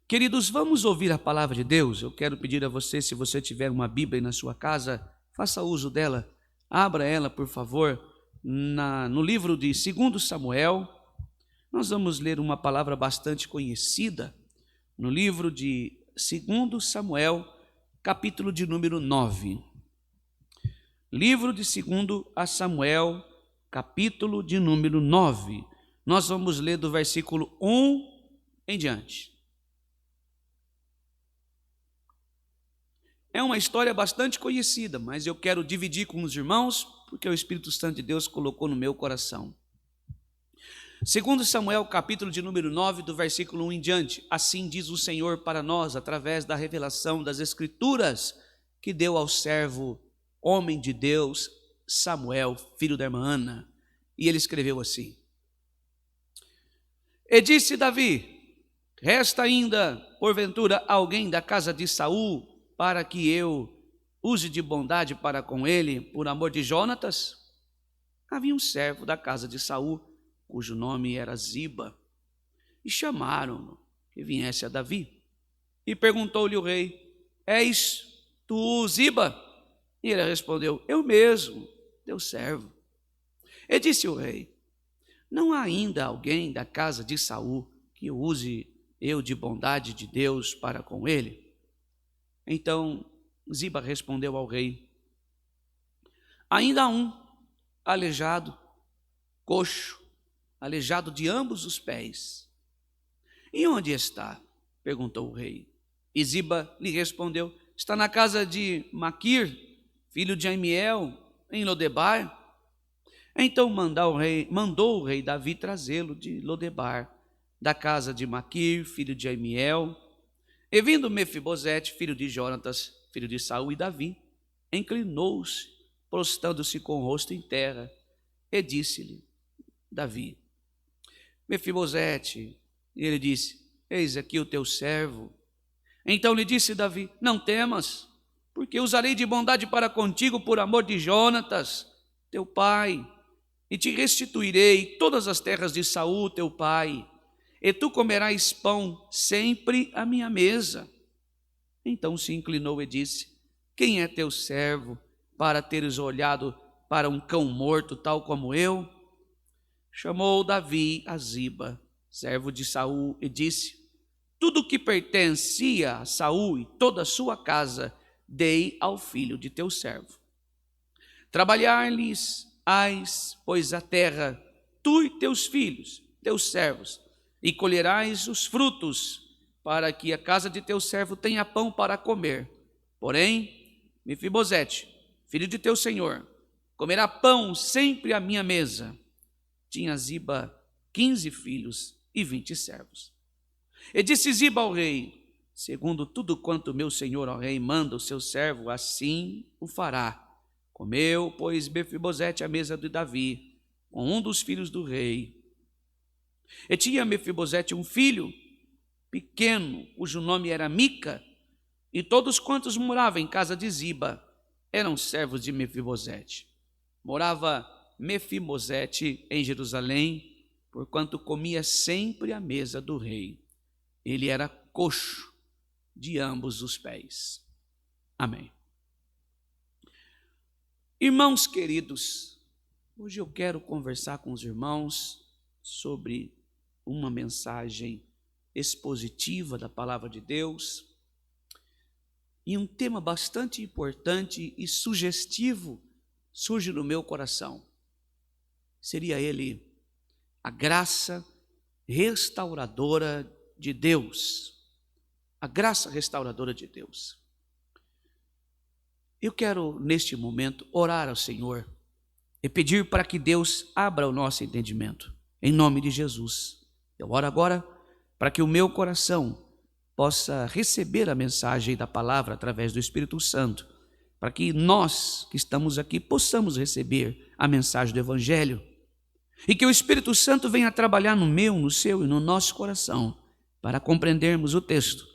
Queridos, vamos ouvir a palavra de Deus. Eu quero pedir a você, se você tiver uma Bíblia aí na sua casa, faça uso dela. Abra ela, por favor, no livro de 2 Samuel. Nós vamos ler uma palavra bastante conhecida no livro de 2 Samuel, capítulo de número 9. Livro de 2 Samuel, capítulo de número 9. Nós vamos ler do versículo 1 em diante. É uma história bastante conhecida, mas eu quero dividir com os irmãos, porque o Espírito Santo de Deus colocou no meu coração. 2 Samuel, capítulo de número 9, do versículo 1 em diante. Assim diz o Senhor para nós, através da revelação das Escrituras, que deu ao servo, homem de Deus, Samuel, filho da irmã Ana. E ele escreveu assim: E disse Davi: Resta ainda, porventura, alguém da casa de Saul, para que eu use de bondade para com ele, por amor de Jonatas? Havia um servo da casa de Saul, cujo nome era Ziba, e chamaram-no que viesse a Davi. E perguntou-lhe o rei: És tu Ziba? E ele respondeu: Eu mesmo, teu servo. E disse o rei: Não há ainda alguém da casa de Saul que use eu de bondade de Deus para com ele? Então Ziba respondeu ao rei: Ainda há um, aleijado, coxo, aleijado de ambos os pés. E onde está? Perguntou o rei. E Ziba lhe respondeu: Está na casa de Maquir, filho de Amiel, em Lodebar. Então mandou o rei Davi trazê-lo de Lodebar, da casa de Maquir, filho de Amiel. E vindo Mefibosete, filho de Jonatas, filho de Saul, e Davi, inclinou-se, prostrando-se com o rosto em terra, e disse-lhe Davi: Mefibosete. E ele disse: Eis aqui o teu servo. Então lhe disse Davi: Não temas, porque usarei de bondade para contigo por amor de Jonatas, teu pai, e te restituirei todas as terras de Saul, teu pai, e tu comerás pão sempre à minha mesa. Então se inclinou e disse: Quem é teu servo, para teres olhado para um cão morto, tal como eu? Chamou Davi a Ziba, servo de Saul, e disse: Tudo o que pertencia a Saul e toda a sua casa, dei ao filho de teu servo. Trabalhar-lhes pois, a terra, tu e teus filhos, teus servos, e colherás os frutos, para que a casa de teu servo tenha pão para comer. Porém, Mefibosete, filho de teu senhor, comerá pão sempre à minha mesa. Tinha Ziba 15 filhos e 20 servos. E disse Ziba ao rei: Segundo tudo quanto meu senhor, ó rei, manda o seu servo, assim o fará. Comeu, pois, Mefibosete à mesa de Davi, com um dos filhos do rei. E tinha Mefibosete um filho pequeno, cujo nome era Mica, e todos quantos moravam em casa de Ziba eram servos de Mefibosete. Morava Mefibosete em Jerusalém, porquanto comia sempre à mesa do rei. Ele era coxo de ambos os pés. Amém. Irmãos queridos, hoje eu quero conversar com os irmãos sobre uma mensagem expositiva da palavra de Deus e um tema bastante importante e sugestivo surge no meu coração. Seria ele a graça restauradora de Deus. A graça restauradora de Deus. Eu quero, neste momento, orar ao Senhor e pedir para que Deus abra o nosso entendimento, em nome de Jesus. Eu oro agora para que o meu coração possa receber a mensagem da palavra através do Espírito Santo, para que nós que estamos aqui possamos receber a mensagem do Evangelho e que o Espírito Santo venha trabalhar no meu, no seu e no nosso coração para compreendermos o texto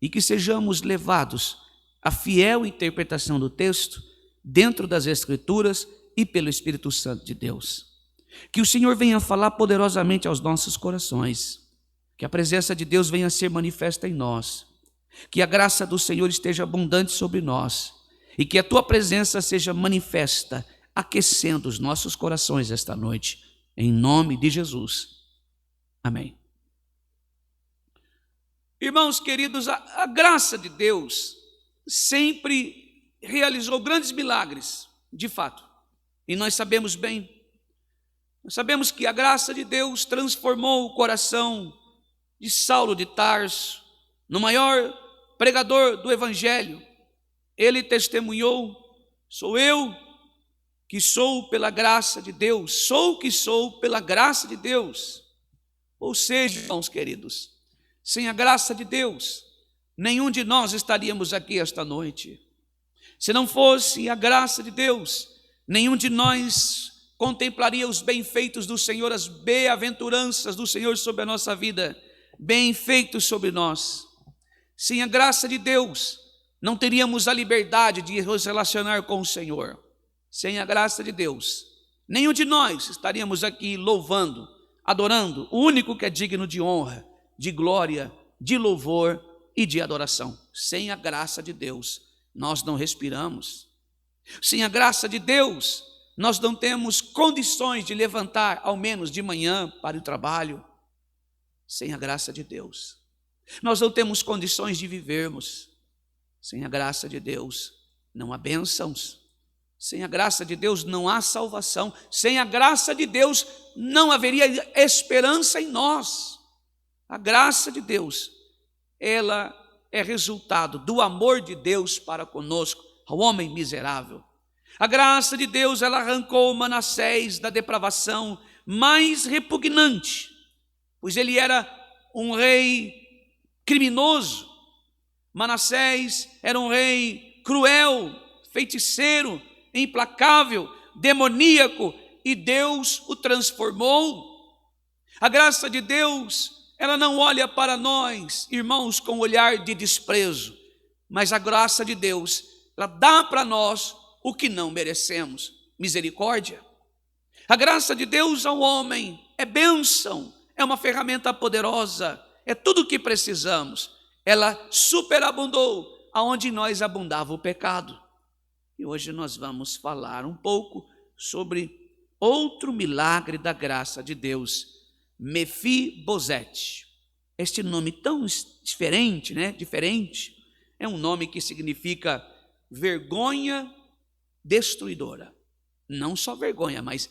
e que sejamos levados à fiel interpretação do texto dentro das Escrituras e pelo Espírito Santo de Deus. Que o Senhor venha falar poderosamente aos nossos corações, Que a presença de Deus venha a ser manifesta em nós. Que a graça do Senhor esteja abundante sobre nós. E que a tua presença seja manifesta, aquecendo os nossos corações esta noite. Em nome de Jesus. Amém. Irmãos queridos, a graça de Deus sempre realizou grandes milagres, de fato. E nós sabemos bem. Nós sabemos que a graça de Deus transformou o coração de Saulo de Tarso no maior pregador do Evangelho. Ele testemunhou: sou eu que sou pela graça de Deus, sou o que sou pela graça de Deus. Ou seja, irmãos queridos, sem a graça de Deus, nenhum de nós estaríamos aqui esta noite. Se não fosse a graça de Deus, nenhum de nós contemplaria os bem-feitos do Senhor, as bem-aventuranças do Senhor sobre a nossa vida, bem-feitos sobre nós. Sem a graça de Deus, não teríamos a liberdade de nos relacionar com o Senhor. Sem a graça de Deus, nenhum de nós estaríamos aqui louvando, adorando o único que é digno de honra, de glória, de louvor e de adoração. Sem a graça de Deus, nós não respiramos. Sem a graça de Deus, nós não temos condições de levantar, ao menos de manhã, para o trabalho. Sem a graça de Deus, nós não temos condições de vivermos. Sem a graça de Deus, não há bênçãos. Sem a graça de Deus, não há salvação. Sem a graça de Deus, não haveria esperança em nós. A graça de Deus, ela é resultado do amor de Deus para conosco, ao homem miserável. A graça de Deus, ela arrancou Manassés da depravação mais repugnante, pois ele era um rei criminoso. Manassés era um rei cruel, feiticeiro, implacável, demoníaco, e Deus o transformou. A graça de Deus, ela não olha para nós, irmãos, com olhar de desprezo, mas a graça de Deus, ela dá para nós o que não merecemos: misericórdia. A graça de Deus ao homem é bênção, é uma ferramenta poderosa, é tudo o que precisamos. Ela superabundou aonde nós abundava o pecado. E hoje nós vamos falar um pouco sobre outro milagre da graça de Deus, Mefibosete. Este nome tão diferente, Diferente. É um nome que significa vergonha destruidora. Não só vergonha, mas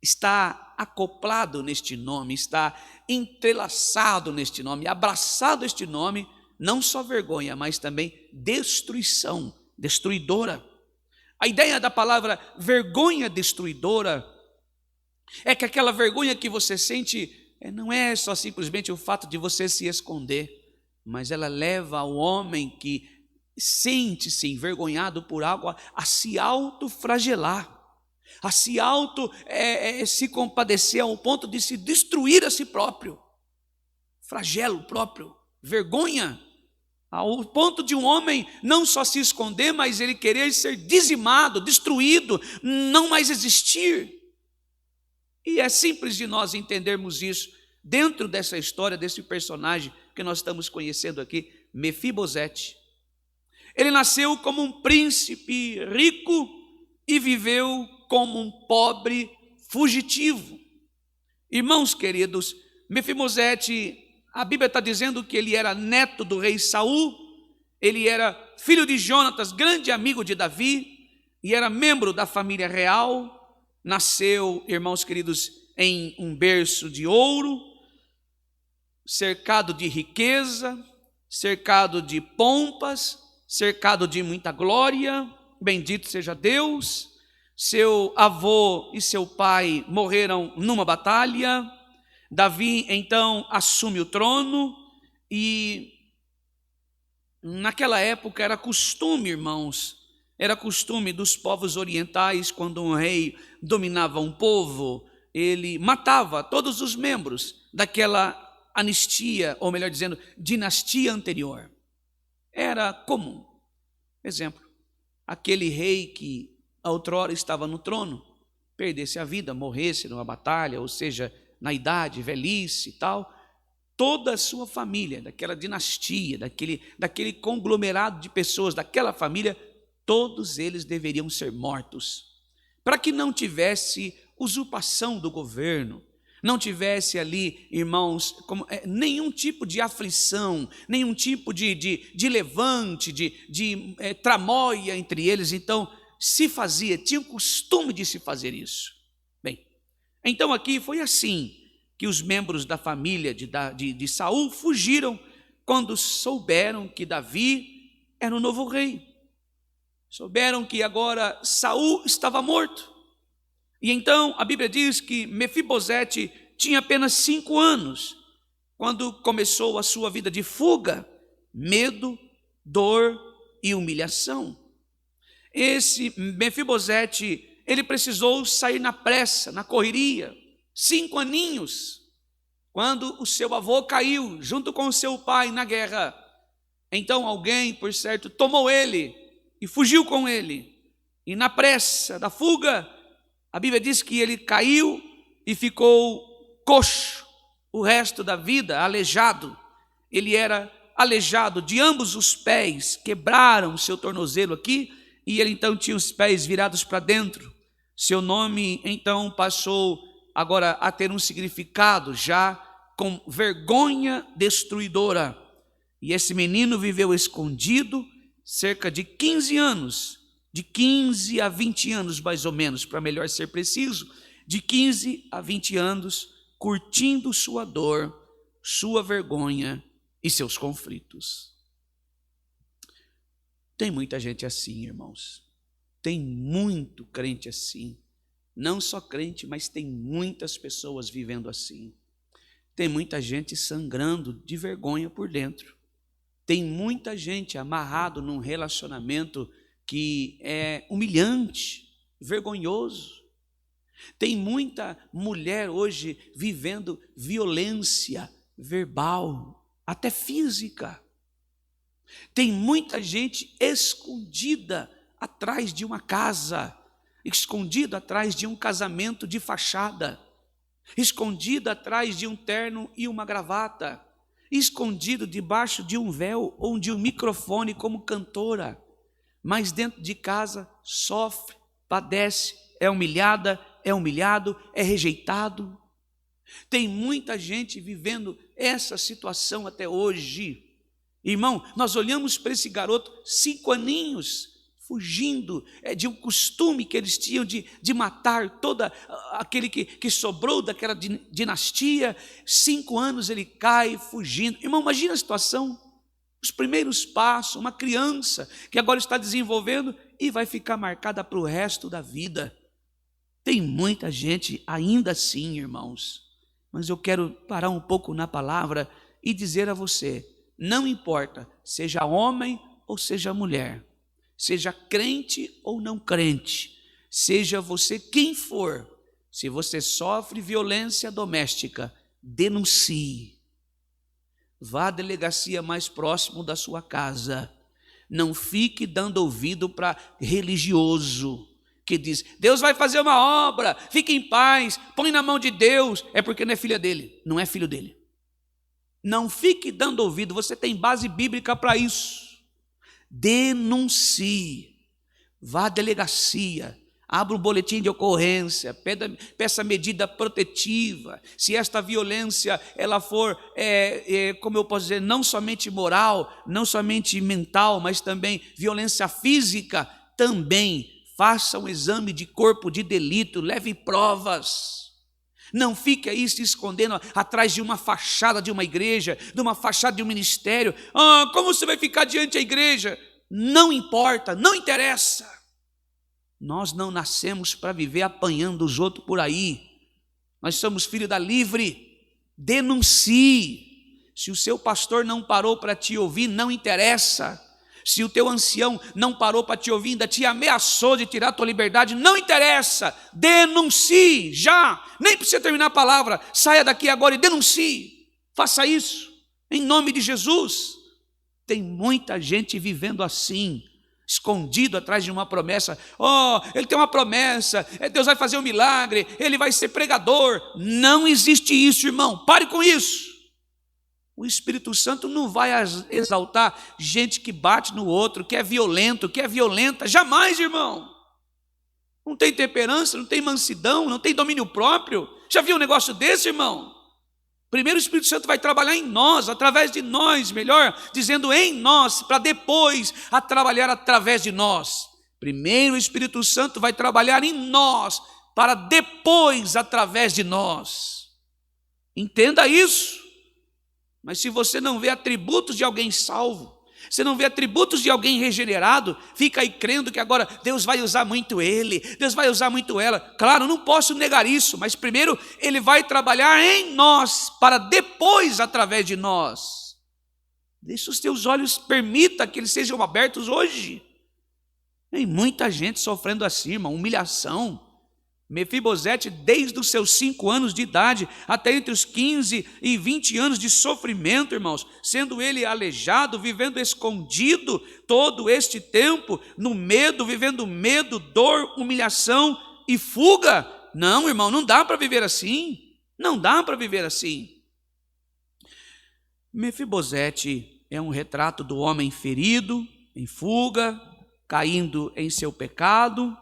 está acoplado neste nome, está entrelaçado neste nome, abraçado este nome, não só vergonha, mas também destruição, destruidora. A ideia da palavra vergonha destruidora é que aquela vergonha que você sente não é só simplesmente o fato de você se esconder, mas ela leva ao homem que sente-se envergonhado por algo a se autoflagelar, a se se compadecer ao ponto de se destruir a si próprio. Flagelo próprio, vergonha, ao ponto de um homem não só se esconder, mas ele querer ser dizimado, destruído, não mais existir. E é simples de nós entendermos isso dentro dessa história, desse personagem que nós estamos conhecendo aqui, Mefibosete. Ele nasceu como um príncipe rico e viveu como um pobre fugitivo. Irmãos queridos, Mefibosete, a Bíblia está dizendo que ele era neto do rei Saul, ele era filho de Jonatas, grande amigo de Davi, e era membro da família real. Nasceu, irmãos queridos, em um berço de ouro, cercado de riqueza, cercado de pompas, cercado de muita glória. Bendito seja Deus. Seu avô e seu pai morreram numa batalha. Davi então assume o trono, e naquela época era costume, irmãos, era costume dos povos orientais, quando um rei dominava um povo, ele matava todos os membros daquela anistia, ou melhor dizendo, dinastia anterior. Era comum. Exemplo, aquele rei que outrora estava no trono, perdesse a vida, morresse numa batalha, ou seja, na idade, velhice e tal, toda a sua família, daquela dinastia, daquele conglomerado de pessoas, daquela família, todos eles deveriam ser mortos, para que não tivesse usurpação do governo, não tivesse ali, irmãos, nenhum tipo de aflição, nenhum tipo de levante, de tramóia entre eles. Então, tinha o costume de se fazer isso. Bem, então aqui foi assim que os membros da família de Saul fugiram quando souberam que Davi era o novo rei. Souberam que agora Saul estava morto. E então a Bíblia diz que Mefibosete tinha apenas 5 anos, quando começou a sua vida de fuga, medo, dor e humilhação. Esse Mefibosete, ele precisou sair na pressa, na correria, 5 aninhos, quando o seu avô caiu junto com o seu pai na guerra. Então alguém, por certo, tomou ele e fugiu com ele. E na pressa da fuga, a Bíblia diz que ele caiu e ficou coxo o resto da vida, aleijado. Ele era aleijado de ambos os pés, quebraram o seu tornozelo aqui, e ele então tinha os pés virados para dentro. Seu nome então passou agora a ter um significado já com vergonha destruidora. E esse menino viveu escondido cerca de 15 anos, de 15 a 20 anos mais ou menos, para melhor ser preciso, de 15 a 20 anos, curtindo sua dor, sua vergonha e seus conflitos. Tem muita gente assim, irmãos. Tem muito crente assim. Não só crente, mas tem muitas pessoas vivendo assim. Tem muita gente sangrando de vergonha por dentro. Tem muita gente amarrado num relacionamento que é humilhante, vergonhoso. Tem muita mulher hoje vivendo violência verbal, até física. Tem muita gente escondida atrás de uma casa, escondido atrás de um casamento de fachada, escondido atrás de um terno e uma gravata, escondido debaixo de um véu ou de um microfone como cantora, mas dentro de casa sofre, padece, é humilhada, é humilhado, é rejeitado. Tem muita gente vivendo essa situação até hoje. Irmão, nós olhamos para esse garoto, 5 aninhos, fugindo de um costume que eles tinham de matar todo aquele que sobrou daquela dinastia. 5 anos ele cai fugindo. Irmão, imagina a situação, os primeiros passos, uma criança que agora está desenvolvendo e vai ficar marcada para o resto da vida. Tem muita gente ainda assim, irmãos, mas eu quero parar um pouco na palavra e dizer a você, não importa, seja homem ou seja mulher, seja crente ou não crente, seja você quem for, se você sofre violência doméstica, denuncie. Vá à delegacia mais próximo da sua casa. Não fique dando ouvido para religioso que diz, Deus vai fazer uma obra, fique em paz, põe na mão de Deus. É porque não é filha dele, não é filho dele. Não fique dando ouvido, você tem base bíblica para isso. Denuncie, vá à delegacia, abra um boletim de ocorrência, peça medida protetiva. Se esta violência ela for, como eu posso dizer, não somente moral, não somente mental, mas também violência física, também faça um exame de corpo de delito, leve provas. Não fique aí se escondendo atrás de uma fachada de uma igreja, de uma fachada de um ministério. Como você vai ficar diante da igreja? Não importa, não interessa. Nós não nascemos para viver apanhando os outros por aí. Nós somos filhos da livre. Denuncie. Se o seu pastor não parou para te ouvir, não interessa. Se o teu ancião não parou para te ouvir, ainda te ameaçou de tirar a tua liberdade, não interessa. Denuncie já. Nem precisa terminar a palavra. Saia daqui agora e denuncie. Faça isso em nome de Jesus. Tem muita gente vivendo assim, escondido atrás de uma promessa. Ele tem uma promessa, Deus vai fazer um milagre, ele vai ser pregador. Não existe isso, irmão, pare com isso. O Espírito Santo não vai exaltar gente que bate no outro, que é violento, que é violenta. Jamais, irmão. Não tem temperança, não tem mansidão, não tem domínio próprio. Já viu um negócio desse, irmão? Primeiro o Espírito Santo vai trabalhar em nós, através de nós, melhor, dizendo em nós, para depois a trabalhar através de nós. Primeiro o Espírito Santo vai trabalhar em nós, para depois através de nós. Entenda isso. Mas se você não vê atributos de alguém salvo, você não vê atributos de alguém regenerado, fica aí crendo que agora Deus vai usar muito ele, Deus vai usar muito ela. Claro, não posso negar isso, mas primeiro ele vai trabalhar em nós, para depois através de nós. Deixa os teus olhos, permita que eles sejam abertos hoje. Tem muita gente sofrendo assim, irmão, humilhação. Mefibosete, desde os seus 5 anos de idade, até entre os 15 e 20 anos de sofrimento, irmãos, sendo ele aleijado, vivendo escondido todo este tempo, no medo, vivendo medo, dor, humilhação e fuga. Não, irmão, não dá para viver assim. Não dá para viver assim. Mefibosete é um retrato do homem ferido, em fuga, caindo em seu pecado.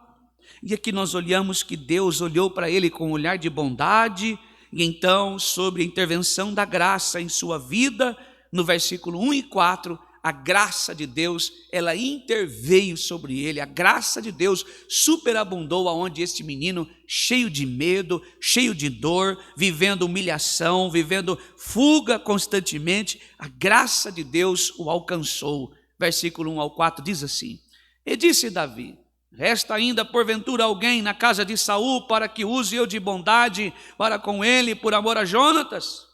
E aqui nós olhamos que Deus olhou para ele com um olhar de bondade, e então, sobre a intervenção da graça em sua vida, no versículo 1 e 4, a graça de Deus, ela interveio sobre ele, a graça de Deus superabundou aonde este menino, cheio de medo, cheio de dor, vivendo humilhação, vivendo fuga constantemente, a graça de Deus o alcançou. Versículo 1 ao 4 diz assim: E disse Davi: Resta ainda porventura alguém na casa de Saul para que use eu de bondade para com ele por amor a Jonatas?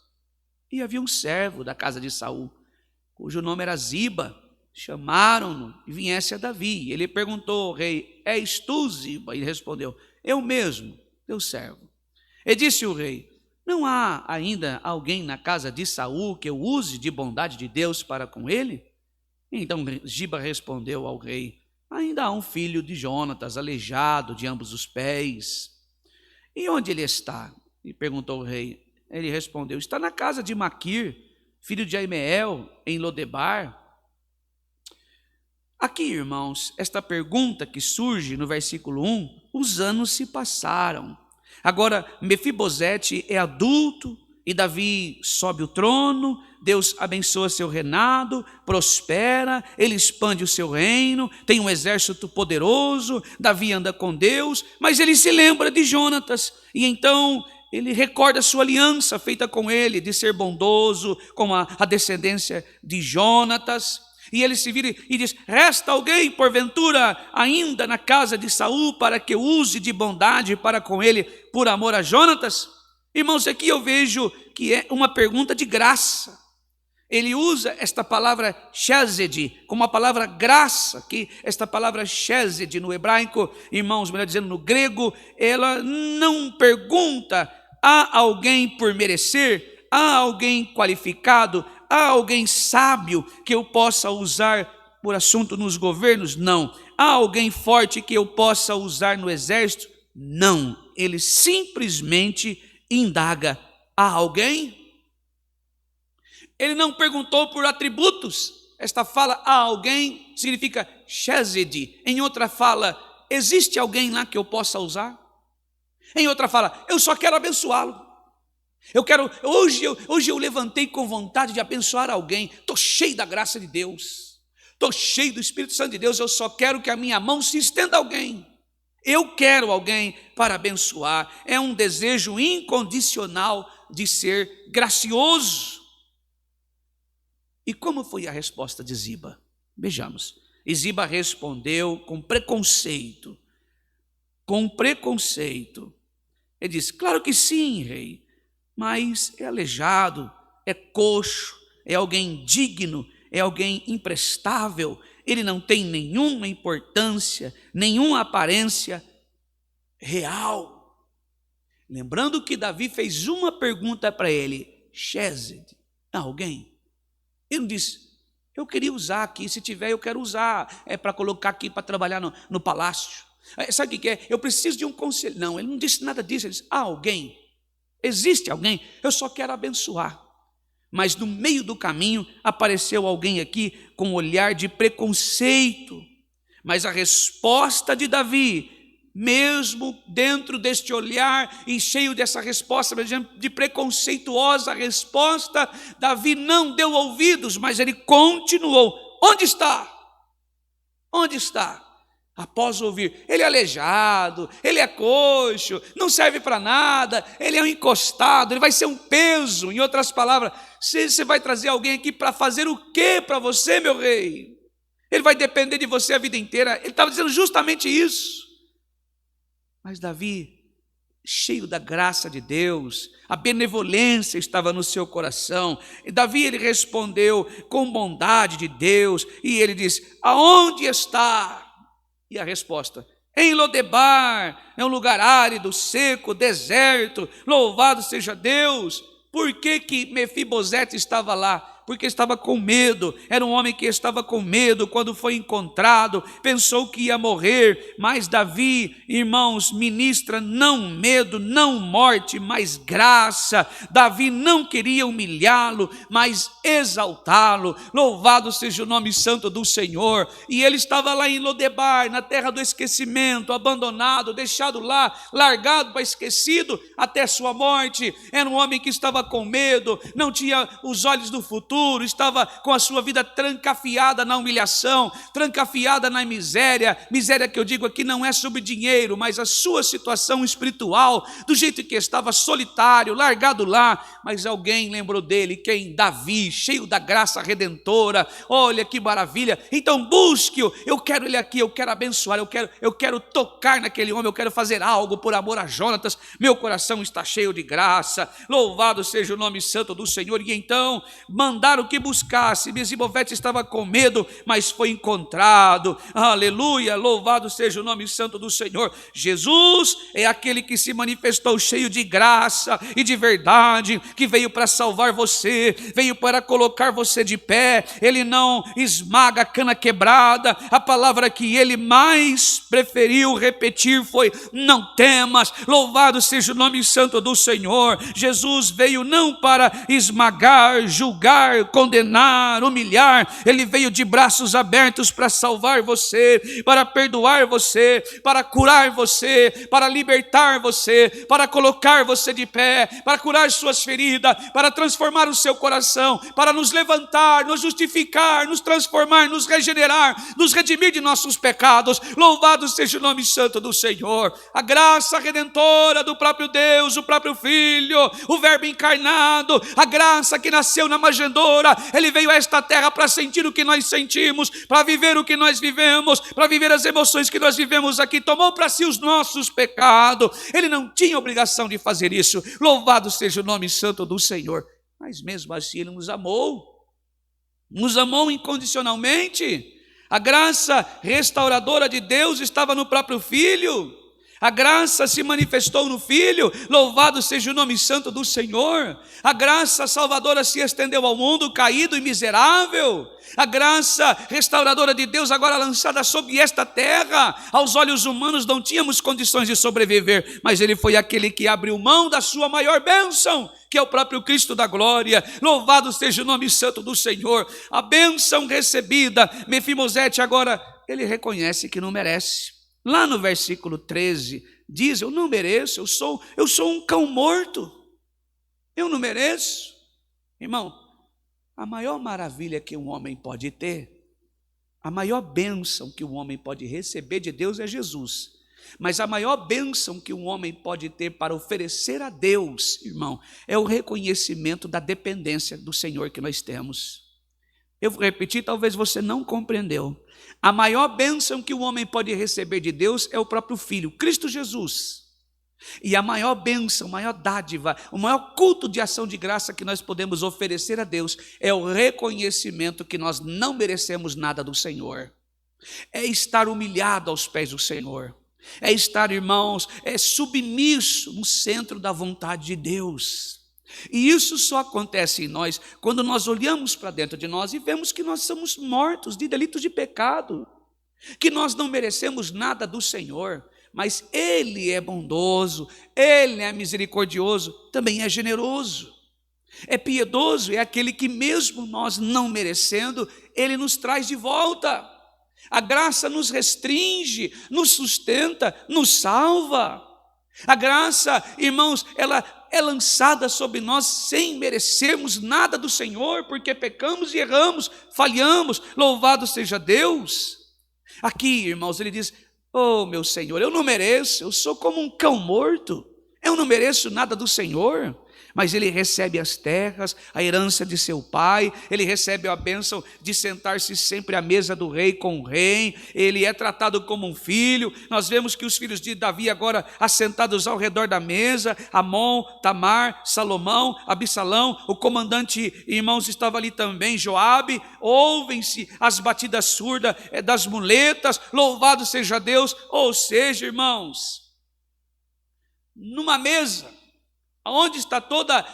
E havia um servo da casa de Saul, cujo nome era Ziba. Chamaram-no e viesse a Davi. Ele perguntou ao rei: És tu, Ziba? Ele respondeu: Eu mesmo, teu servo. E disse o rei: Não há ainda alguém na casa de Saul que eu use de bondade de Deus para com ele? Então Ziba respondeu ao rei: Ainda há um filho de Jonatas, aleijado de ambos os pés. E onde ele está? E perguntou o rei. Ele respondeu: Está na casa de Maquir, filho de Aimeel, em Lodebar. Aqui, irmãos, esta pergunta que surge no versículo 1, os anos se passaram. Agora, Mefibosete é adulto, e Davi sobe o trono, Deus abençoa seu reinado, prospera, ele expande o seu reino, tem um exército poderoso, Davi anda com Deus, mas ele se lembra de Jonatas, e então ele recorda a sua aliança feita com ele, de ser bondoso com a descendência de Jonatas, e ele se vira e diz: Resta alguém, porventura, ainda na casa de Saul, para que use de bondade para com ele, por amor a Jonatas? Irmãos, aqui eu vejo que é uma pergunta de graça. Ele usa esta palavra chesed como a palavra graça, que esta palavra chesed no hebraico, irmãos, melhor dizendo no grego, ela não pergunta: há alguém por merecer? Há alguém qualificado? Há alguém sábio que eu possa usar por assunto nos governos? Não. Há alguém forte que eu possa usar no exército? Não. Ele simplesmente indaga: há alguém? Ele não perguntou por atributos. Esta fala há alguém significa chesed. Em outra fala, existe alguém lá que eu possa usar? Em outra fala, eu só quero abençoá-lo. Hoje eu levantei com vontade de abençoar alguém. Estou cheio da graça de Deus, estou cheio do Espírito Santo de Deus. Eu só quero que a minha mão se estenda a alguém. Eu quero alguém para abençoar. É um desejo incondicional de ser gracioso. E como foi a resposta de Ziba? Vejamos. E Ziba respondeu com preconceito. Com preconceito. Ele disse: Claro que sim, rei, mas é aleijado, é coxo, é alguém digno, é alguém imprestável. Ele não tem nenhuma importância, nenhuma aparência real. Lembrando que Davi fez uma pergunta para ele: chesed, alguém? Ele não disse: eu queria usar aqui, se tiver eu quero usar, é para colocar aqui para trabalhar no palácio. Sabe o que é? Eu preciso de um conselho. Não, ele não disse nada disso. Ele disse: há alguém? Existe alguém? Eu só quero abençoar. Mas no meio do caminho apareceu alguém aqui com um olhar de preconceito. Mas a resposta de Davi, mesmo dentro deste olhar e cheio dessa resposta de preconceituosa resposta, Davi não deu ouvidos, mas ele continuou. Onde está? Onde está? Após ouvir, ele é aleijado, ele é coxo, não serve para nada, ele é um encostado, ele vai ser um peso. Em outras palavras, você vai trazer alguém aqui para fazer o quê para você, meu rei? Ele vai depender de você a vida inteira. Ele estava dizendo justamente isso. Mas Davi, cheio da graça de Deus, a benevolência estava no seu coração. E Davi, ele respondeu com bondade de Deus, e ele diz: aonde está? E a resposta: em Lodebar, é um lugar árido, seco, deserto, louvado seja Deus. Por que Mefibosete estava lá? Porque estava com medo, era um homem que estava com medo quando foi encontrado, pensou que ia morrer, mas Davi, irmãos, ministra não medo, não morte, mas graça. Davi não queria humilhá-lo, mas exaltá-lo. Louvado seja o nome santo do Senhor. E ele estava lá em Lodebar, na terra do esquecimento, abandonado, deixado lá, largado para esquecido até sua morte. Era um homem que estava com medo, não tinha os olhos do futuro, estava com a sua vida trancafiada na humilhação, trancafiada na miséria. Miséria que eu digo aqui não é sobre dinheiro, mas a sua situação espiritual, do jeito que estava, solitário, largado lá. Mas alguém lembrou dele, quem? Davi, cheio da graça redentora. Olha que maravilha, então busque-o. Eu quero ele aqui, eu quero abençoar, eu quero tocar naquele homem, eu quero fazer algo por amor a Jonatas. Meu coração está cheio de graça. Louvado seja o nome santo do Senhor. E então mandaram que buscasse. Mefibosete estava com medo, mas foi encontrado. Aleluia, louvado seja o nome santo do Senhor. Jesus é aquele que se manifestou cheio de graça e de verdade, que veio para salvar você, veio para colocar você de pé. Ele não esmaga a cana quebrada. A palavra que ele mais preferiu repetir foi: não temas. Louvado seja o nome santo do Senhor. Jesus veio não para esmagar, julgar, condenar, humilhar. Ele veio de braços abertos para salvar você, para perdoar você, para curar você, para libertar você, para colocar você de pé, para curar suas feridas, para transformar o seu coração, para nos levantar, nos justificar, nos transformar, nos regenerar, nos redimir de nossos pecados. Louvado seja o nome santo do Senhor. A graça redentora do próprio Deus, o próprio Filho, o Verbo encarnado, a graça que nasceu na manjedoura. Ele veio a esta terra para sentir o que nós sentimos, para viver o que nós vivemos, para viver as emoções que nós vivemos aqui. Tomou para si os nossos pecados. Ele não tinha obrigação de fazer isso. Louvado seja o nome santo do Senhor. Mas mesmo assim ele nos amou incondicionalmente. A graça restauradora de Deus estava no próprio Filho. A graça se manifestou no Filho. Louvado seja o nome santo do Senhor. A graça salvadora se estendeu ao mundo caído e miserável. A graça restauradora de Deus agora lançada sobre esta terra. Aos olhos humanos não tínhamos condições de sobreviver, mas ele foi aquele que abriu mão da sua maior bênção, que é o próprio Cristo da glória. Louvado seja o nome santo do Senhor. A bênção recebida. Mefibosete agora, ele reconhece que não merece. Lá no versículo 13, diz: eu não mereço, eu sou um cão morto, eu não mereço. Irmão, a maior maravilha que um homem pode ter, a maior bênção que um homem pode receber de Deus é Jesus. Mas a maior bênção que um homem pode ter para oferecer a Deus, irmão, é o reconhecimento da dependência do Senhor que nós temos. Eu vou repetir, talvez você não compreendeu. A maior bênção que o homem pode receber de Deus é o próprio Filho, Cristo Jesus. E a maior bênção, a maior dádiva, o maior culto de ação de graça que nós podemos oferecer a Deus é o reconhecimento que nós não merecemos nada do Senhor. É estar humilhado aos pés do Senhor. É estar, irmãos, submisso no centro da vontade de Deus. E isso só acontece em nós quando nós olhamos para dentro de nós e vemos que nós somos mortos de delitos de pecado, que nós não merecemos nada do Senhor, mas Ele é bondoso, Ele é misericordioso, também é generoso. É piedoso, é aquele que mesmo nós não merecendo, ele nos traz de volta. A graça nos restringe, nos sustenta, nos salva. A graça, irmãos, ela é lançada sobre nós sem merecermos nada do Senhor, porque pecamos e erramos, falhamos, louvado seja Deus. Aqui, irmãos, ele diz: oh, meu Senhor, eu não mereço, eu sou como um cão morto, eu não mereço nada do Senhor. Mas ele recebe as terras, a herança de seu pai, ele recebe a bênção de sentar-se sempre à mesa do rei com o rei, ele é tratado como um filho. Nós vemos que os filhos de Davi agora assentados ao redor da mesa, Amon, Tamar, Salomão, Absalão, o comandante, irmãos, estava ali também, Joabe. Ouvem-se as batidas surdas das muletas, louvado seja Deus. Ou seja, irmãos, numa mesa, onde está toda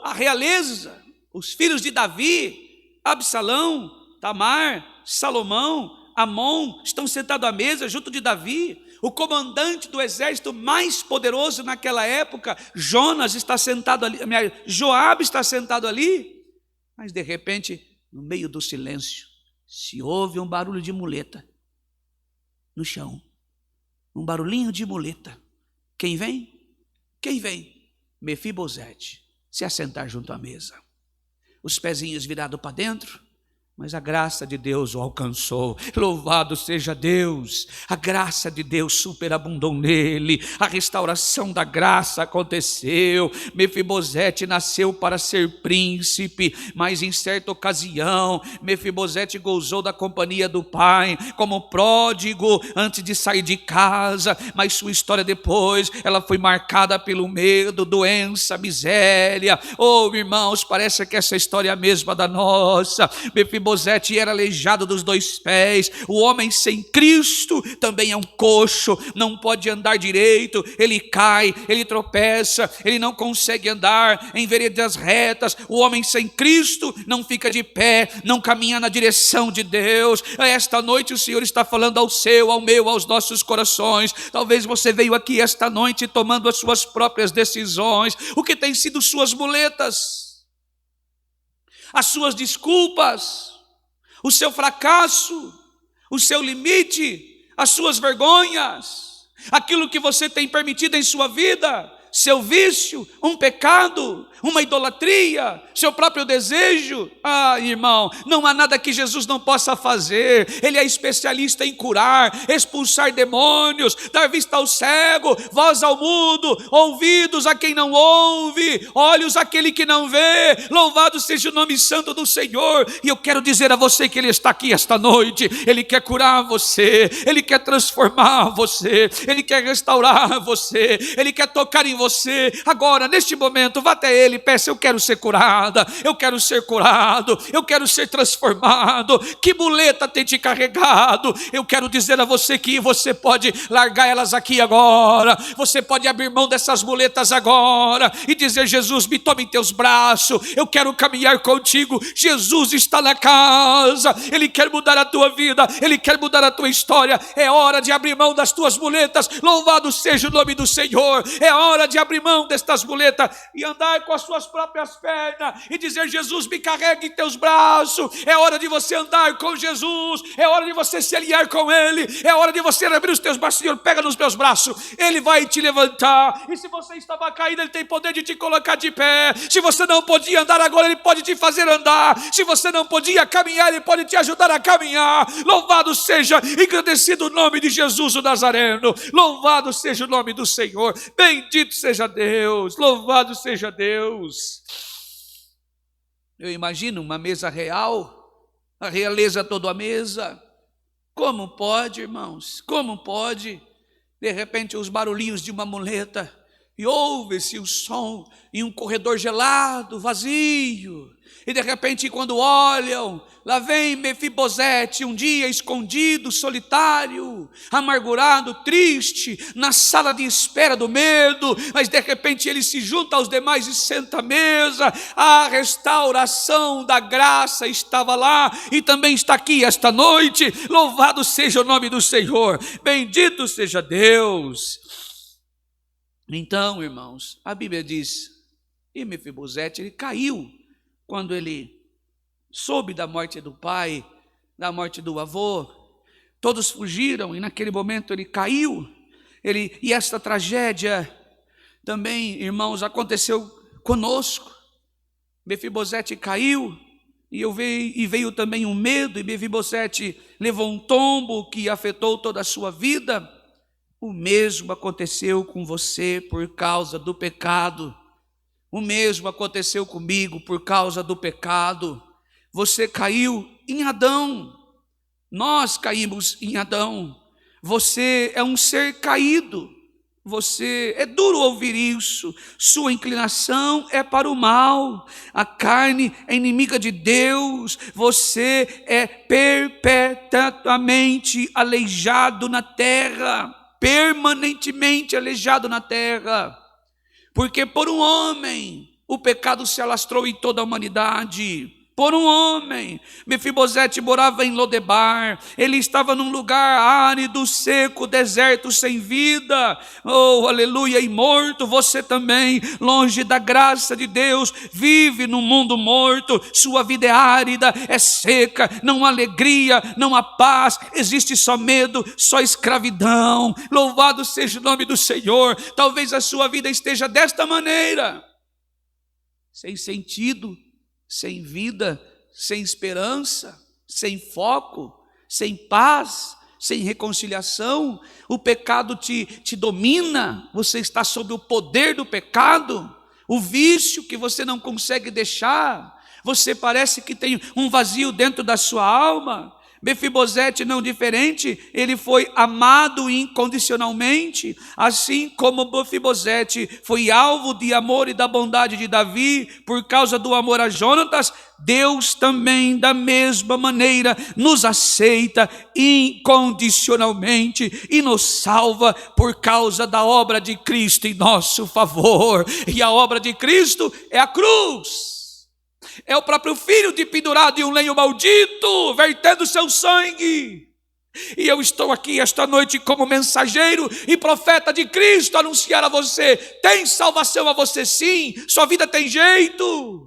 a realeza, os filhos de Davi, Absalão, Tamar, Salomão, Amon, estão sentados à mesa junto de Davi. O comandante do exército mais poderoso naquela época, Jonas, está sentado ali, Joabe está sentado ali. Mas de repente, no meio do silêncio, se ouve um barulho de muleta no chão, um barulhinho de muleta. Quem vem? Quem vem? Mefibosete, se assentar junto à mesa. Os pezinhos virados para dentro, mas a graça de Deus o alcançou. Louvado seja Deus. A graça de Deus superabundou nele. A restauração da graça aconteceu. Mefibosete nasceu para ser príncipe, mas em certa ocasião Mefibosete gozou da companhia do pai como pródigo antes de sair de casa. Mas sua história depois, ela foi marcada pelo medo, doença, miséria. Oh, irmãos, parece que essa história é a mesma da nossa. Mefibosete era aleijado dos 2 pés. O homem sem Cristo também é um coxo, não pode andar direito, ele cai, ele tropeça, ele não consegue andar em veredas retas. O homem sem Cristo não fica de pé, não caminha na direção de Deus. Esta noite o Senhor está falando ao seu, ao meu, aos nossos corações. Talvez você veio aqui esta noite tomando as suas próprias decisões. O que tem sido suas muletas? As suas desculpas? O seu fracasso, o seu limite, as suas vergonhas, aquilo que você tem permitido em sua vida, seu vício, um pecado, uma idolatria, seu próprio desejo. Ah, irmão, não há nada que Jesus não possa fazer. Ele é especialista em curar, expulsar demônios, dar vista ao cego, voz ao mudo, ouvidos a quem não ouve, olhos àquele que não vê. Louvado seja o nome santo do Senhor. E eu quero dizer a você que Ele está aqui esta noite. Ele quer curar você, Ele quer transformar você, Ele quer restaurar você, Ele quer tocar em você. Agora, neste momento, vá até Ele, peça: eu quero ser curada, eu quero ser curado, eu quero ser transformado. Que muleta tem te carregado? Eu quero dizer a você que você pode largar elas aqui agora. Você pode abrir mão dessas muletas agora e dizer: Jesus, me tome em teus braços, eu quero caminhar contigo. Jesus está na casa, Ele quer mudar a tua vida, Ele quer mudar a tua história. É hora de abrir mão das tuas muletas. Louvado seja o nome do Senhor. É hora de abrir mão destas muletas e andar com as suas próprias pernas e dizer: Jesus, me carregue em teus braços. É hora de você andar com Jesus, é hora de você se aliar com Ele, é hora de você abrir os teus braços. Senhor, pega nos meus braços, Ele vai te levantar. E se você estava caído, Ele tem poder de te colocar de pé. Se você não podia andar agora, Ele pode te fazer andar. Se você não podia caminhar, Ele pode te ajudar a caminhar. Louvado seja, engrandecido o nome de Jesus o Nazareno. Louvado seja o nome do Senhor. Bendito seja Deus, louvado seja Deus. Eu imagino uma mesa real, a realeza toda a mesa. Como pode, irmãos? Como pode? De repente os barulhinhos de uma muleta e ouve-se o som em um corredor gelado, vazio. E de repente, quando olham, lá vem Mefibosete, um dia escondido, solitário, amargurado, triste, na sala de espera do medo. Mas de repente ele se junta aos demais e senta à mesa. A restauração da graça estava lá e também está aqui esta noite. Louvado seja o nome do Senhor, bendito seja Deus. Então, irmãos, a Bíblia diz: E Mefibosete, ele caiu quando ele soube da morte do pai, da morte do avô. Todos fugiram e naquele momento ele caiu. E esta tragédia também, irmãos, aconteceu conosco. Mefibosete caiu e veio também um medo, e Mefibosete levou um tombo que afetou toda a sua vida. O mesmo aconteceu com você por causa do pecado. O mesmo aconteceu comigo por causa do pecado. Você caiu em Adão. Nós caímos em Adão. Você é um ser caído. É duro ouvir isso. Sua inclinação é para o mal. A carne é inimiga de Deus. Você é perpetuamente aleijado na terra. Permanentemente aleijado na terra. Porque por um homem o pecado se alastrou em toda a humanidade. Por um homem. Mefibosete morava em Lodebar. Ele estava num lugar árido, seco, deserto, sem vida. Oh, aleluia, e morto. Você também, longe da graça de Deus, vive num mundo morto. Sua vida é árida, é seca, não há alegria, não há paz. Existe só medo, só escravidão. Louvado seja o nome do Senhor. Talvez a sua vida esteja desta maneira. Sem sentido, sem vida, sem esperança, sem foco, sem paz, sem reconciliação. O pecado te domina, você está sob o poder do pecado, o vício que você não consegue deixar, você parece que tem um vazio dentro da sua alma. Mefibosete não diferente, ele foi amado incondicionalmente, assim como Mefibosete foi alvo de amor e da bondade de Davi, por causa do amor a Jonatas. Deus também da mesma maneira nos aceita incondicionalmente e nos salva por causa da obra de Cristo em nosso favor, e a obra de Cristo é a cruz. É o próprio Filho de pendurado em um lenho maldito, vertendo seu sangue. E eu estou aqui esta noite como mensageiro e profeta de Cristo, anunciar a você: tem salvação a você sim, sua vida tem jeito.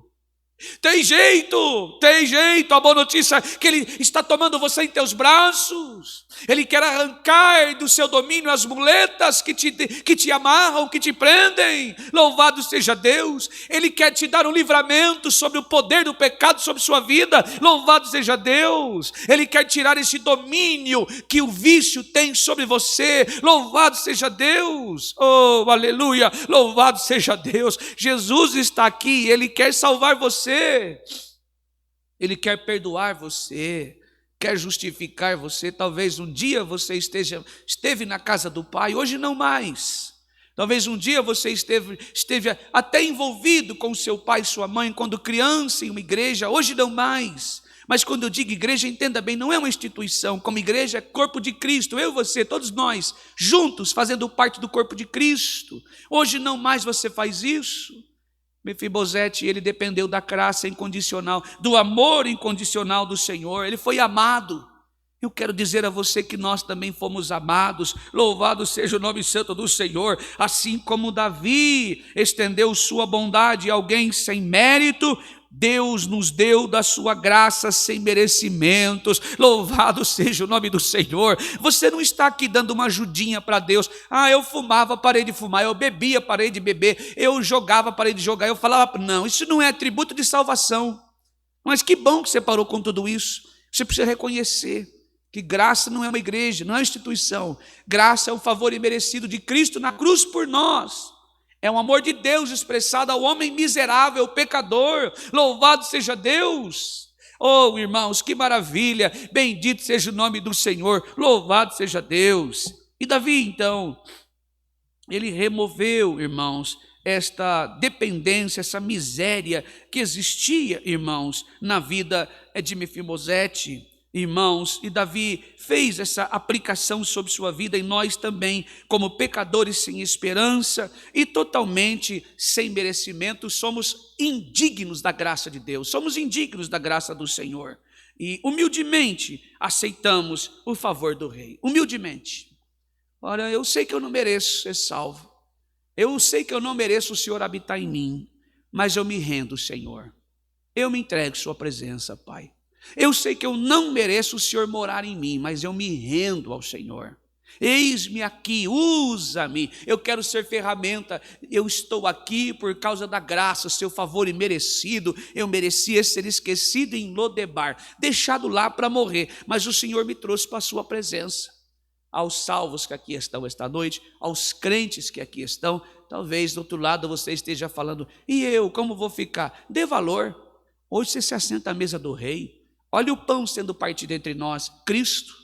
Tem jeito, tem jeito. A boa notícia é que Ele está tomando você em teus braços. Ele quer arrancar do seu domínio as muletas que te amarram, que te prendem. Louvado seja Deus. Ele quer te dar um livramento sobre o poder do pecado sobre sua vida. Louvado seja Deus. Ele quer tirar esse domínio que o vício tem sobre você. Louvado seja Deus. Oh, aleluia. Louvado seja Deus. Jesus está aqui, Ele quer salvar você. Ele quer perdoar você, quer justificar você. Talvez um dia você esteve na casa do Pai, hoje não mais. Talvez um dia você esteve até envolvido com seu pai e sua mãe quando criança em uma igreja, hoje não mais. Mas quando eu digo igreja, entenda bem, não é uma instituição. Como igreja é corpo de Cristo, eu e você, todos nós, juntos, fazendo parte do corpo de Cristo. Hoje não mais você faz isso. Mefibosete, ele dependeu da graça incondicional, do amor incondicional do Senhor. Ele foi amado. Eu quero dizer a você que nós também fomos amados. Louvado seja o nome santo do Senhor. Assim como Davi estendeu sua bondade a alguém sem mérito, Deus nos deu da sua graça sem merecimentos. Louvado seja o nome do Senhor. Você não está aqui dando uma ajudinha para Deus. Eu fumava, parei de fumar. Eu bebia, parei de beber. Eu jogava, parei de jogar. Eu falava, não, isso não é atributo de salvação. Mas que bom que você parou com tudo isso. Você precisa reconhecer que graça não é uma igreja, não é uma instituição. Graça é o favor imerecido de Cristo na cruz por nós. É um amor de Deus expressado ao homem miserável, pecador. Louvado seja Deus. Oh, irmãos, que maravilha. Bendito seja o nome do Senhor. Louvado seja Deus. E Davi, então, ele removeu, irmãos, esta dependência, essa miséria que existia, irmãos, na vida de Mefibosete. Irmãos, e Davi fez essa aplicação sobre sua vida, e nós também, como pecadores sem esperança e totalmente sem merecimento, somos indignos da graça de Deus, somos indignos da graça do Senhor, e humildemente aceitamos o favor do Rei, humildemente. Ora, eu sei que eu não mereço ser salvo, eu sei que eu não mereço o Senhor habitar em mim, mas eu me rendo, Senhor. Eu me entrego à sua presença, Pai. Eu sei que eu não mereço o Senhor morar em mim, mas eu me rendo ao Senhor. Eis-me aqui, usa-me, eu quero ser ferramenta, eu estou aqui por causa da graça, seu favor imerecido. Eu merecia ser esquecido em Lodebar, deixado lá para morrer, mas o Senhor me trouxe para a sua presença. Aos salvos que aqui estão esta noite, aos crentes que aqui estão, talvez do outro lado você esteja falando, e eu, como vou ficar? Dê valor. Hoje você se assenta à mesa do rei, olha o pão sendo partido entre nós, Cristo.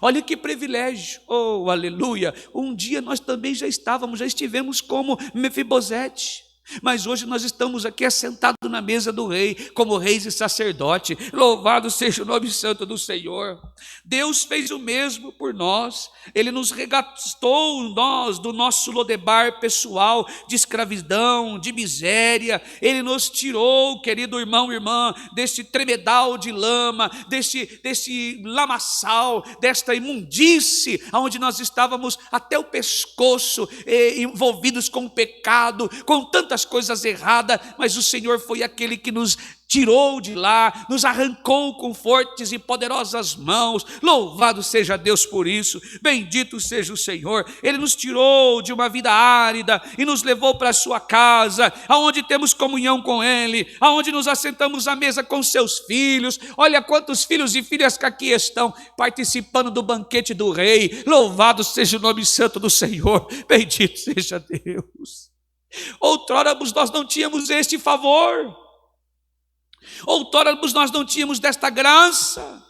Olha que privilégio, oh aleluia. Um dia nós também já estivemos como Mefibosete, mas hoje nós estamos aqui assentados na mesa do rei, como reis e sacerdote. Louvado seja o nome santo do Senhor. Deus fez o mesmo por nós. Ele nos resgatou nós do nosso Lodebar pessoal, de escravidão, de miséria. Ele nos tirou, querido irmão e irmã, deste tremedal de lama, desse lamaçal, desta imundície, onde nós estávamos até o pescoço, envolvidos com o pecado, com tantas coisas erradas, mas o Senhor foi aquele que nos tirou de lá, nos arrancou com fortes e poderosas mãos. Louvado seja Deus por isso, bendito seja o Senhor. Ele nos tirou de uma vida árida e nos levou para a sua casa, aonde temos comunhão com Ele, aonde nos assentamos à mesa com seus filhos. Olha quantos filhos e filhas que aqui estão participando do banquete do rei. Louvado seja o nome santo do Senhor, bendito seja Deus. Outrora nós não tínhamos este favor, outrora nós não tínhamos desta graça,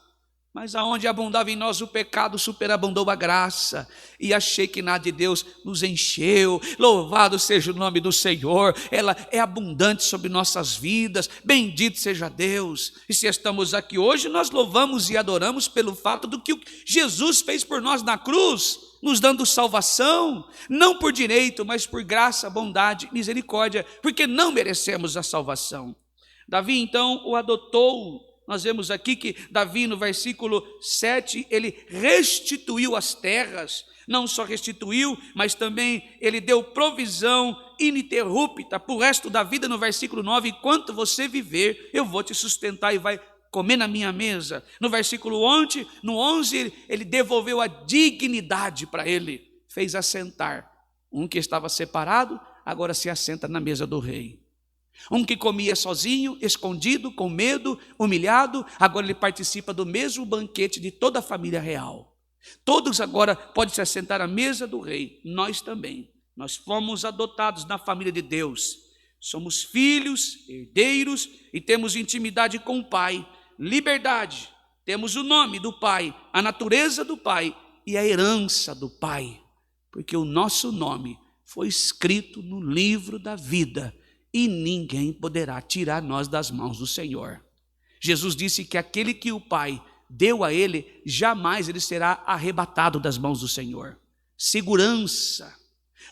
mas aonde abundava em nós o pecado, superabundou a graça, e a Shekinah de Deus nos encheu. Louvado seja o nome do Senhor. Ela é abundante sobre nossas vidas, bendito seja Deus. E se estamos aqui hoje, nós louvamos e adoramos pelo fato do que Jesus fez por nós na cruz, nos dando salvação, não por direito, mas por graça, bondade, misericórdia, porque não merecemos a salvação. Davi então o adotou. Nós vemos aqui que Davi, no versículo 7, ele restituiu as terras. Não só restituiu, mas também ele deu provisão ininterrupta para o resto da vida. No versículo 9, enquanto você viver, eu vou te sustentar e vai comer na minha mesa. No versículo 11, ele devolveu a dignidade para ele, fez assentar. Um que estava separado, agora se assenta na mesa do rei. Um que comia sozinho, escondido, com medo, humilhado, agora ele participa do mesmo banquete de toda a família real. Todos agora podem se assentar à mesa do rei. Nós também. Nós fomos adotados na família de Deus. Somos filhos, herdeiros e temos intimidade com o Pai. Liberdade, temos o nome do Pai, a natureza do Pai e a herança do Pai, porque o nosso nome foi escrito no livro da vida e ninguém poderá tirar nós das mãos do Senhor. Jesus disse que aquele que o Pai deu a ele, jamais ele será arrebatado das mãos do Senhor. Segurança.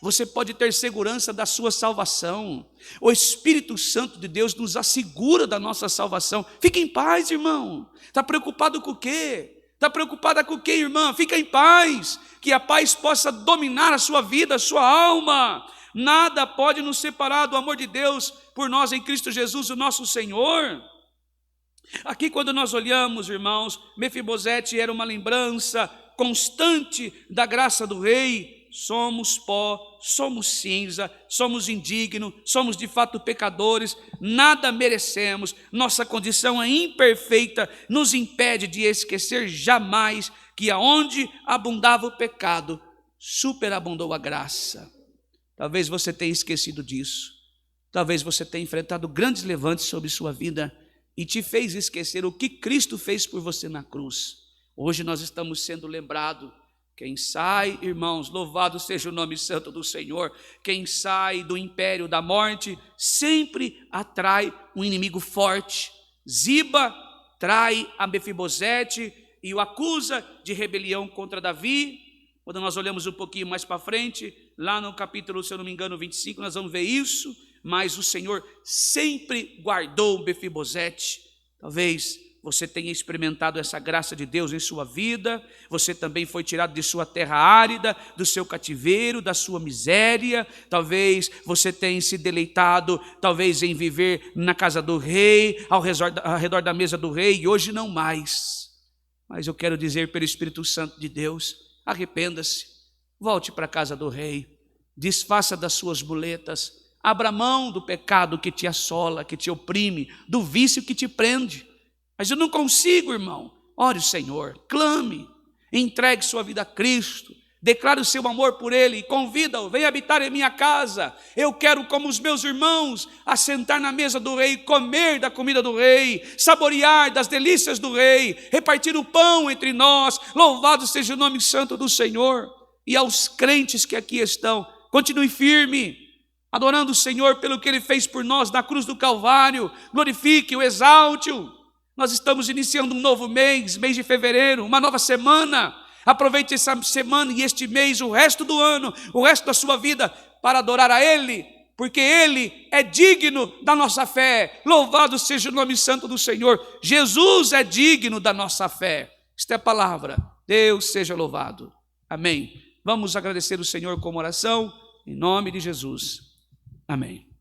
Você pode ter segurança da sua salvação. O Espírito Santo de Deus nos assegura da nossa salvação. Fique em paz, irmão. Está preocupado com o quê? Está preocupada com o quê, irmã? Fica em paz. Que a paz possa dominar a sua vida, a sua alma. Nada pode nos separar do amor de Deus por nós em Cristo Jesus, o nosso Senhor. Aqui quando nós olhamos, irmãos, Mefibosete era uma lembrança constante da graça do rei. Somos pó, somos cinza, somos indignos, somos de fato pecadores, nada merecemos, nossa condição é imperfeita, nos impede de esquecer jamais que aonde abundava o pecado, superabundou a graça. Talvez você tenha esquecido disso, talvez você tenha enfrentado grandes levantes sobre sua vida e te fez esquecer o que Cristo fez por você na cruz. Hoje nós estamos sendo lembrados. Quem sai, irmãos, louvado seja o nome santo do Senhor, quem sai do império da morte sempre atrai um inimigo forte. Ziba trai a Mefibosete e o acusa de rebelião contra Davi. Quando nós olhamos um pouquinho mais para frente, lá no capítulo, se eu não me engano, 25, nós vamos ver isso. Mas o Senhor sempre guardou Mefibosete. Talvez você tenha experimentado essa graça de Deus em sua vida, você também foi tirado de sua terra árida, do seu cativeiro, da sua miséria, talvez você tenha se deleitado, talvez em viver na casa do rei, ao redor da mesa do rei, e hoje não mais. Mas eu quero dizer pelo Espírito Santo de Deus, arrependa-se, volte para a casa do rei, desfaça das suas muletas, abra mão do pecado que te assola, que te oprime, do vício que te prende. Mas eu não consigo, irmão. Ore o Senhor, clame, entregue sua vida a Cristo, declare o seu amor por Ele e convida-o, venha habitar em minha casa. Eu quero, como os meus irmãos, assentar na mesa do rei, comer da comida do rei, saborear das delícias do rei, repartir o pão entre nós. Louvado seja o nome santo do Senhor. E aos crentes que aqui estão, continue firme, adorando o Senhor pelo que Ele fez por nós na cruz do Calvário. Glorifique-o, exalte-o. Nós estamos iniciando um novo mês, mês de fevereiro, uma nova semana. Aproveite essa semana e este mês, o resto do ano, o resto da sua vida, para adorar a Ele, porque Ele é digno da nossa fé. Louvado seja o nome santo do Senhor. Jesus é digno da nossa fé. Esta é a palavra. Deus seja louvado. Amém. Vamos agradecer o Senhor com oração, em nome de Jesus. Amém.